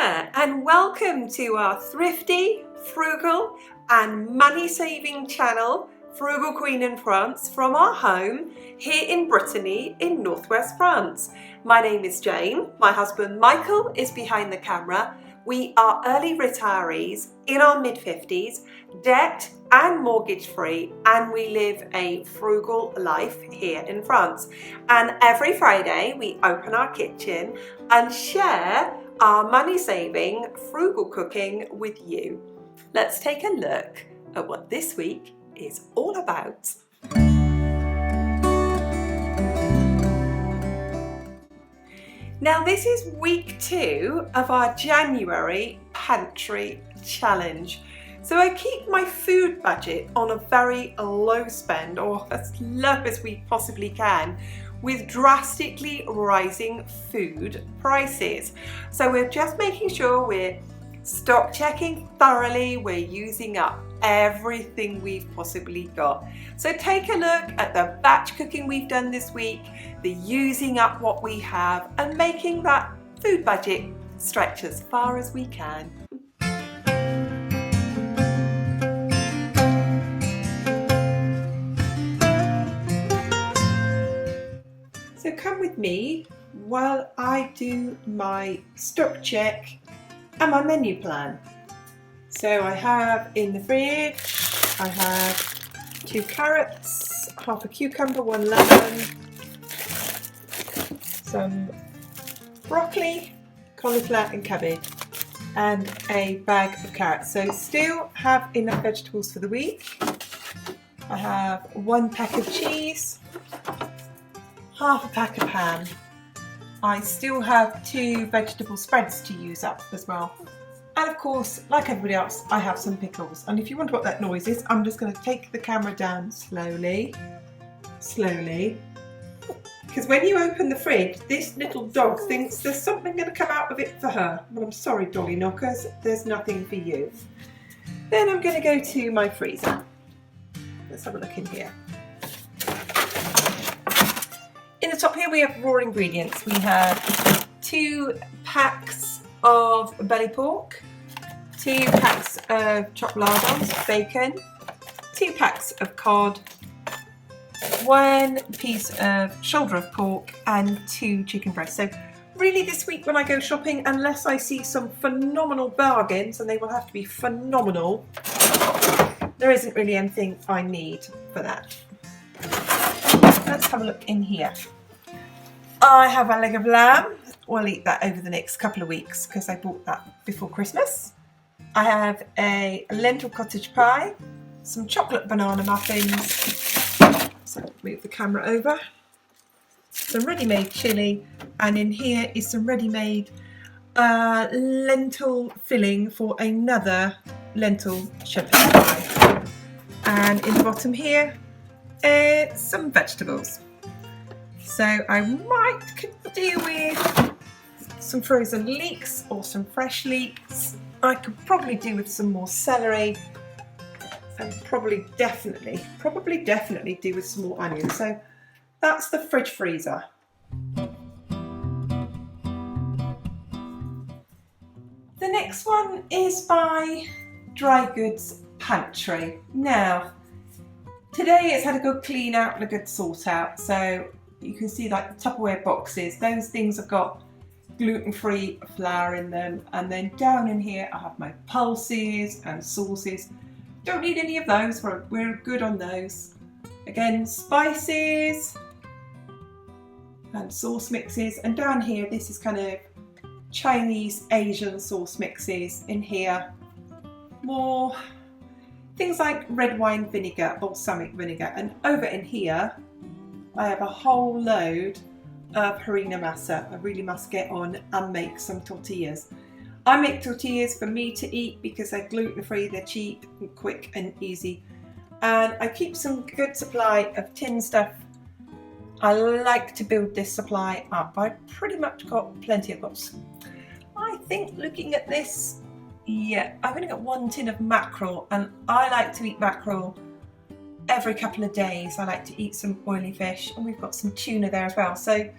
there, and welcome to our thrifty, frugal and money-saving channel, Frugal Queen in France, from our home here in Brittany in northwest France. My name is Jane, my husband Michael is behind the camera. We are early retirees in our mid-50s, debt and mortgage free, and we live a frugal life here in France. And every Friday we open our kitchen and share our money-saving frugal cooking with you. Let's take a look at what this week is all about. Now this is week 2 of our January Pantry challenge. So I keep my food budget on a very low spend, or as low as we possibly can, with drastically rising food prices. So we're just making sure we're stock checking thoroughly, we're using up everything we've possibly got. So take a look at the batch cooking we've done this week, the using up what we have, and making that food budget stretch as far as we can. So come with me while I do my stock check and my menu plan. So I have in the fridge, I have 2 carrots, half a cucumber, 1 lemon, some broccoli, cauliflower and cabbage, and a bag of carrots. So still have enough vegetables for the week. I have 1 pack of cheese, half a pack of ham. I still have 2 vegetable spreads to use up as well. And of course, like everybody else, I have some pickles. And if you wonder what that noise is, I'm just going to take the camera down slowly. Because when you open the fridge, this little dog thinks there's something going to come out of it for her. Well, I'm sorry, Dolly Knockers, there's nothing for you. Then I'm going to go to my freezer. Let's have a look in here. In the top here we have raw ingredients. We have 2 packs of belly pork, 2 packs of chopped lardons, bacon, 2 packs of cod, 1 piece of shoulder of pork and 2 chicken breasts. So really this week when I go shopping, unless I see some phenomenal bargains, and they will have to be phenomenal, there isn't really anything I need for that. Let's have a look in here. I have a leg of lamb. We'll eat that over the next couple of weeks because I bought that before Christmas. I have a lentil cottage pie, some chocolate banana muffins. So move the camera over. Some ready-made chilli, and in here is some ready-made lentil filling for another lentil shepherd's pie. And in the bottom here, some vegetables. So I might could do with some frozen leeks or some fresh leeks. I could probably do with some more celery, and probably definitely do with some more onions. So that's the fridge freezer. The next one is by Dry Goods Pantry. Now, today it's had a good clean out and a good sort out. So you can see like the Tupperware boxes, those things have got gluten-free flour in them, and then down in here I have my pulses and sauces. Don't need any of those, we're good on those. Again, spices and sauce mixes, and down here this is kind of Chinese Asian sauce mixes. In here more things like red wine vinegar, balsamic vinegar, and over in here I have a whole load of harina masa. I really must get on and make some tortillas. I make tortillas for me to eat because they're gluten-free, they're cheap and quick and easy. And I keep some good supply of tin stuff. I like to build this supply up. I've pretty much got plenty of books. I think looking at this, yeah, I've only got 1 tin of mackerel, and I like to eat mackerel every couple of days. I like to eat some oily fish, and we've got some tuna there as well. So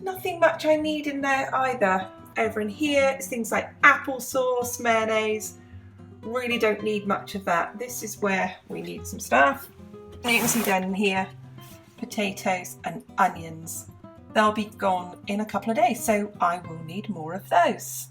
nothing much I need in there either. over in here is things like applesauce, mayonnaise. Really don't need much of that. This is where we need some stuff. And you can see down in here, potatoes and onions. They'll be gone in a couple of days, so I will need more of those.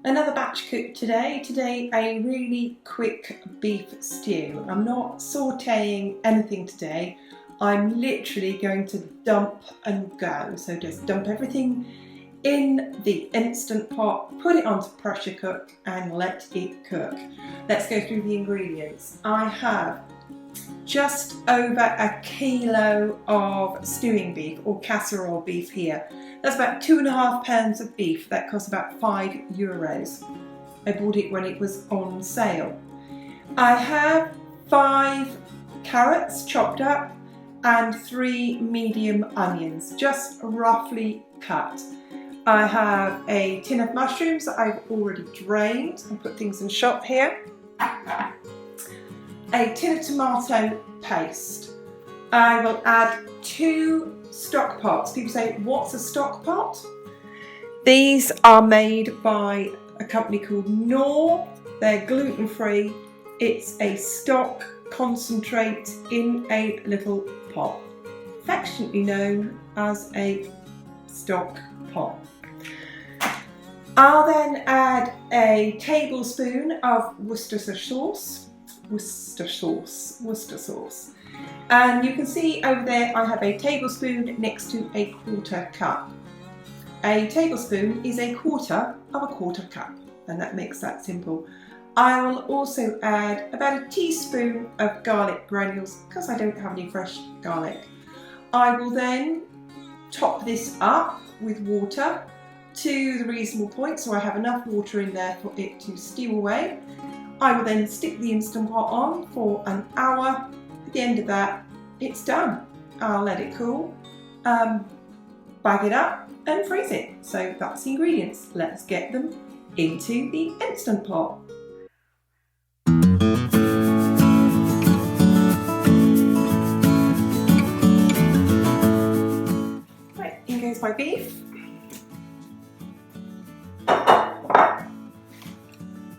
Another batch cook today. Today a really quick beef stew. I'm not sauteing anything today. I'm literally going to dump and go. So just dump everything in the Instant Pot, put it onto pressure cook and let it cook. Let's go through the ingredients. I have just over a kilo of stewing beef or casserole beef here. That's about 2.5 pounds of beef. That costs about €5. I bought it when it was on sale. I have 5 carrots chopped up and 3 medium onions, just roughly cut. I have a tin of mushrooms that I've already drained and put things in shop here. A tin of tomato paste. I will add 2 stock pots. People say, what's a stock pot? These are made by a company called Knorr. They're gluten-free. It's a stock concentrate in a little pot, affectionately known as a stock pot. I'll then add a tablespoon of Worcestershire sauce. And you can see over there I have a tablespoon next to a 1/4 cup. A tablespoon is a quarter of a 1/4 cup, and that makes that simple. I will also add about a teaspoon of garlic granules because I don't have any fresh garlic. I will then top this up with water to the reasonable point, so I have enough water in there for it to stew away. I will then stick the Instant Pot on for an hour. At the end of that, it's done. I'll let it cool, bag it up and freeze it. So that's the ingredients. Let's get them into the Instant Pot. Right, in goes my beef.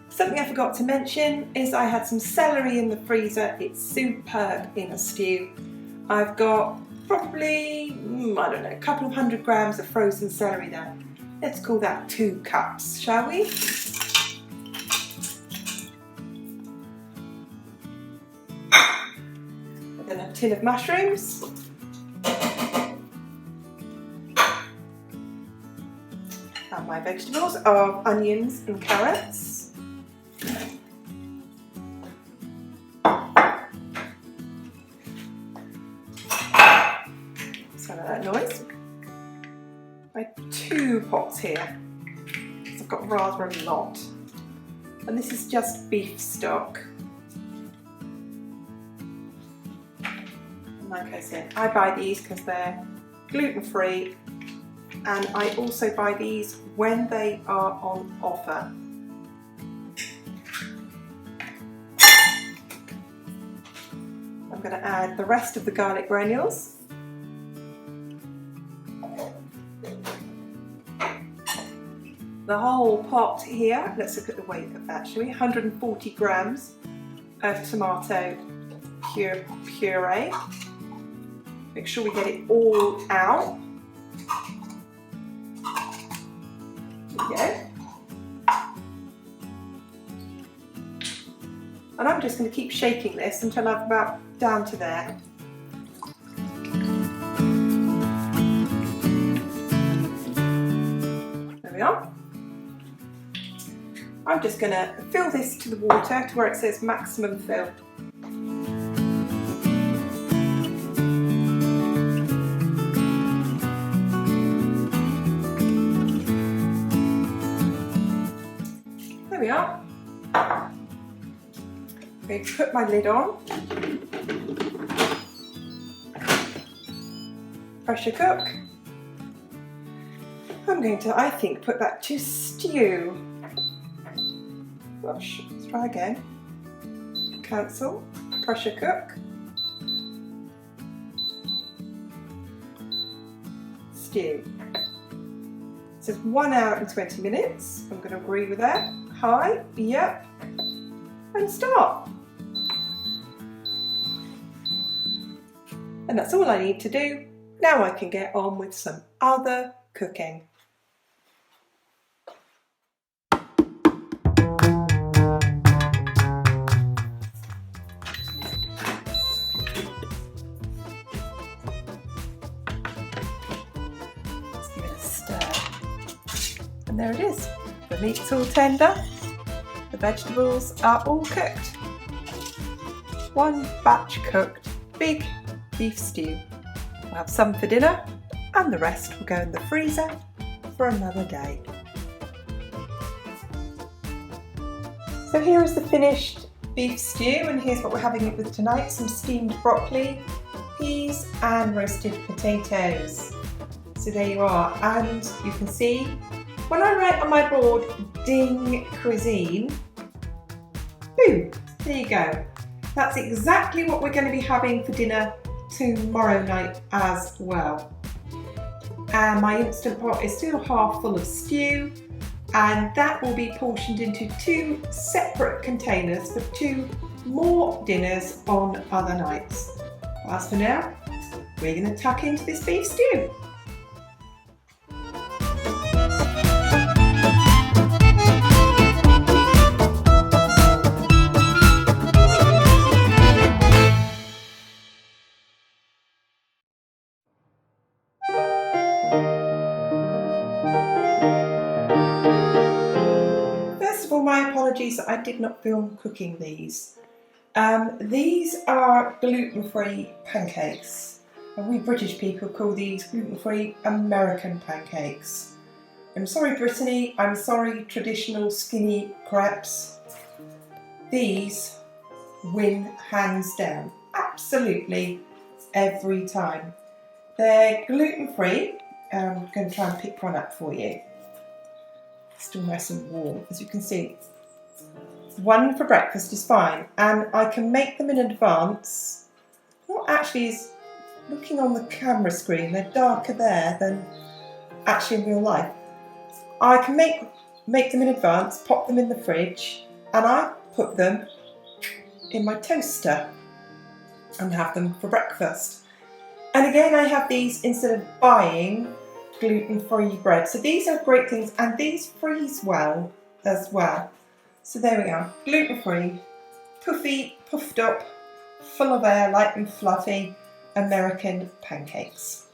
Something I forgot to mention is I had some celery in the freezer. It's superb in a stew. I've got probably, I don't know, a couple of 100 grams of frozen celery there. Let's call that 2 cups, shall we? And then a tin of mushrooms. And my vegetables of onions and carrots. Sorry about that noise. I have 2 pots here. I've got rather a lot. And this is just beef stock. And like I said, I buy these because they're gluten-free, and I also buy these when they are on offer. I'm going to add the rest of the garlic granules. The whole pot here, let's look at the weight of that, shall we? 140 grams of tomato puree. Make sure we get it all out. There we go. And I'm just going to keep shaking this until I'm about down to there. There we are. I'm just going to fill this to the water to where it says maximum fill. There we are. I'm going to put my lid on. Pressure cook. I'm going to, I think, put that to stew. Gosh, let's try again. cancel, pressure cook, stew. It says 1 hour and 20 minutes. I'm going to agree with that. High, yep, and start. And that's all I need to do. Now I can get on with some other cooking. And there it is. The meat's all tender, the vegetables are all cooked. One batch cooked, big beef stew. We'll have some for dinner and the rest will go in the freezer for another day. So here is the finished beef stew, and here's what we're having it with tonight. Some steamed broccoli, peas and roasted potatoes. So there you are, and you can see when I write on my board, ding cuisine, boom, there you go. That's exactly what we're going to be having for dinner tomorrow night as well. And my Instant Pot is still half full of stew, and that will be portioned into 2 separate containers for 2 more dinners on other nights. As for now, we're going to tuck into this beef stew. My apologies that I did not film cooking these. These are gluten-free pancakes, and we British people call these gluten-free American pancakes. I'm sorry Brittany, I'm sorry traditional skinny crepes. These win hands down, absolutely every time. They're gluten-free, and I'm going to try and pick one up for you. Still nice and warm, as you can see. One for breakfast is fine, and I can make them in advance. Not actually as looking on the camera screen, they're darker there than actually in real life. I can make them in advance, pop them in the fridge, and I put them in my toaster and have them for breakfast. And again, I have these instead of buying gluten-free bread. So these are great things, and these freeze well as well. So there we go, gluten-free, puffy, puffed up, full of air, light and fluffy American pancakes.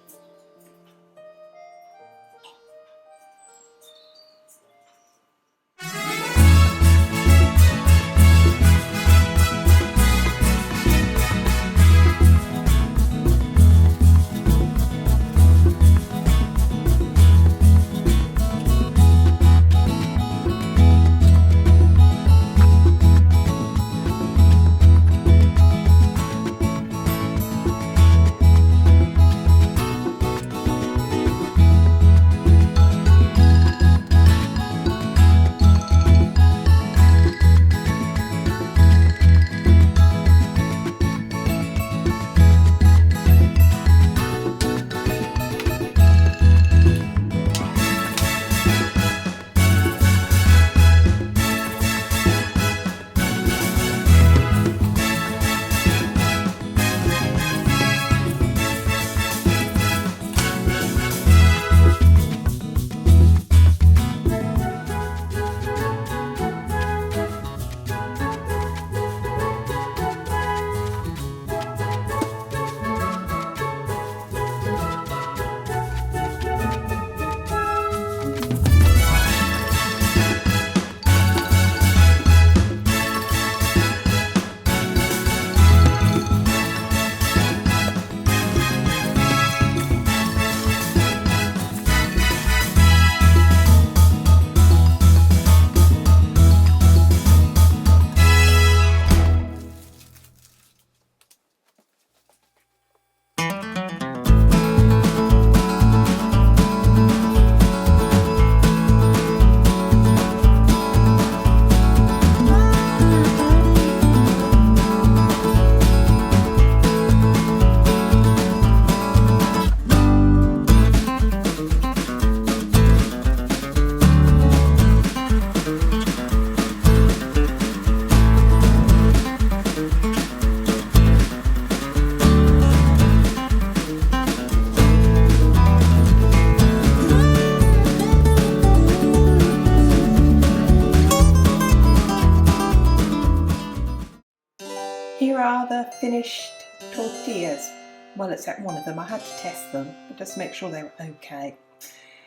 finished tortillas. Well, except one of them. I had to test them, but just to make sure they were okay.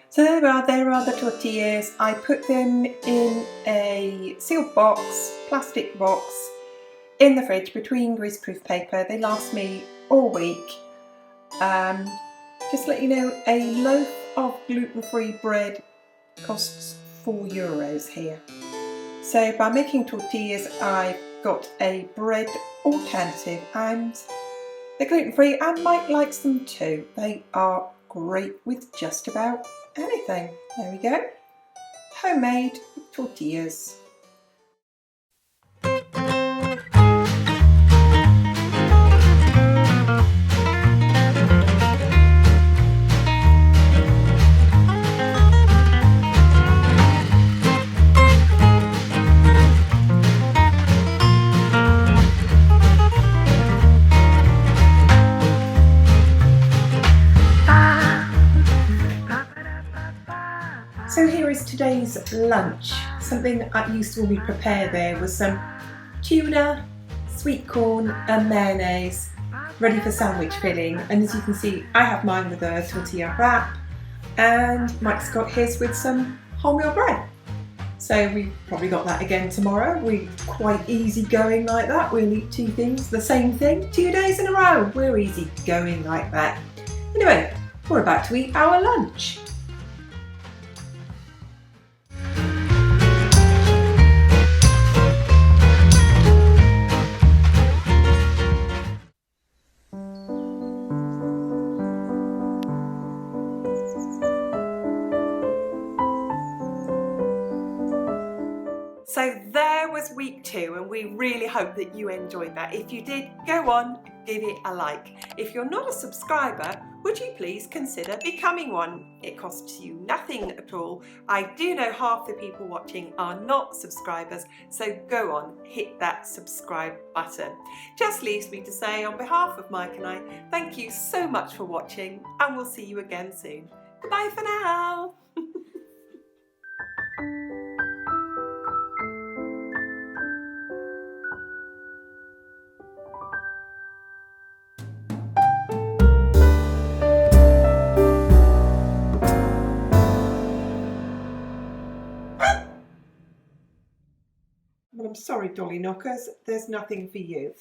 So there are the tortillas. I put them in a sealed box, plastic box, in the fridge between greaseproof paper. They last me all week. Just to let you know, a loaf of gluten-free bread costs €4 here. So by making tortillas, I've got a bread alternative, and they're gluten-free and Mike likes them too. They are great with just about anything. There we go. Homemade tortillas. So here is today's lunch. Something I used to already prepare there was some tuna, sweet corn and mayonnaise, ready for sandwich filling. And as you can see, I have mine with a tortilla wrap, and Mike's got his with some wholemeal bread. So we've probably got that again tomorrow. We're quite easy going like that. We'll eat two things, the same thing, 2 days in a row. We're easy going like that. Anyway, we're about to eat our lunch. So there was week 2, and we really hope that you enjoyed that. If you did, go on, give it a like. If you're not a subscriber, would you please consider becoming one? It costs you nothing at all. I do know half the people watching are not subscribers, so go on, hit that subscribe button. Just leaves me to say, on behalf of Mike and I, thank you so much for watching, and we'll see you again soon. Goodbye for now. Well, I'm sorry, Dolly Knockers, there's nothing for you.